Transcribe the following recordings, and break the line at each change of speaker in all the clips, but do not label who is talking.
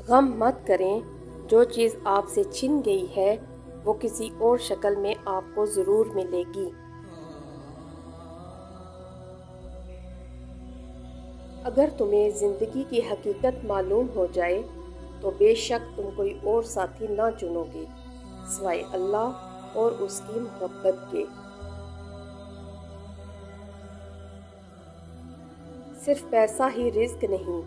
غم مت کریں، جو چیز آپ سے چھن گئی ہے وہ کسی اور شکل میں آپ کو ضرور ملے گی۔ اگر تمہیں زندگی کی حقیقت معلوم ہو جائے تو بے شک تم کوئی اور ساتھی نہ چنو گے سوائے اللہ اور اس کی محبت کے۔ صرف پیسہ ہی رزق نہیں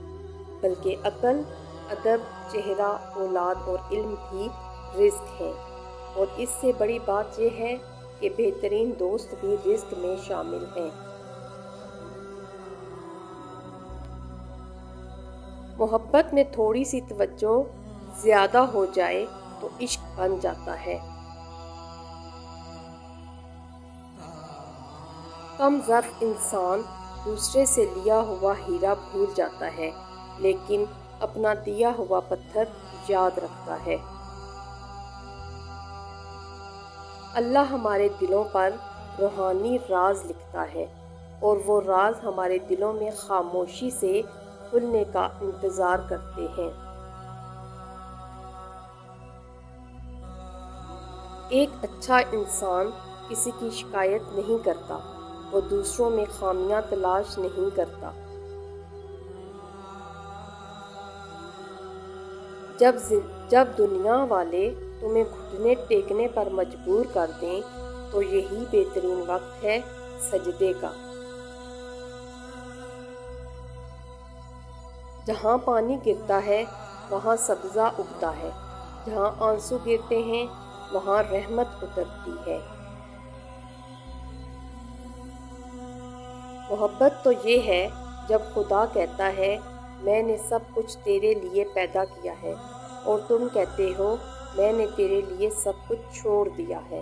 بلکہ عقل، ادب، چہرہ، اولاد اور علم بھی رزق ہیں، اور اس سے بڑی بات یہ ہے کہ بہترین دوست بھی رزق میں شامل ہیں۔ محبت میں تھوڑی سی توجہ زیادہ ہو جائے تو عشق بن جاتا ہے۔ کم ظرف انسان دوسرے سے لیا ہوا ہیرا بھول جاتا ہے، لیکن اپنا دیا ہوا پتھر یاد رکھتا ہے۔ اللہ ہمارے دلوں پر روحانی راز لکھتا ہے، اور وہ راز ہمارے دلوں میں خاموشی سے کھلنے کا انتظار کرتے ہیں۔ ایک اچھا انسان کسی کی شکایت نہیں کرتا، وہ دوسروں میں خامیاں تلاش نہیں کرتا۔ جب دنیا والے تمہیں گھٹنے ٹیکنے پر مجبور کر دیں تو یہی بہترین وقت ہے سجدے کا۔ جہاں پانی گرتا ہے وہاں سبزہ اگتا ہے، جہاں آنسو گرتے ہیں وہاں رحمت اترتی ہے۔ محبت تو یہ ہے جب خدا کہتا ہے میں نے سب کچھ تیرے لیے پیدا کیا ہے، اور تم کہتے ہو میں نے تیرے لیے سب کچھ چھوڑ دیا ہے۔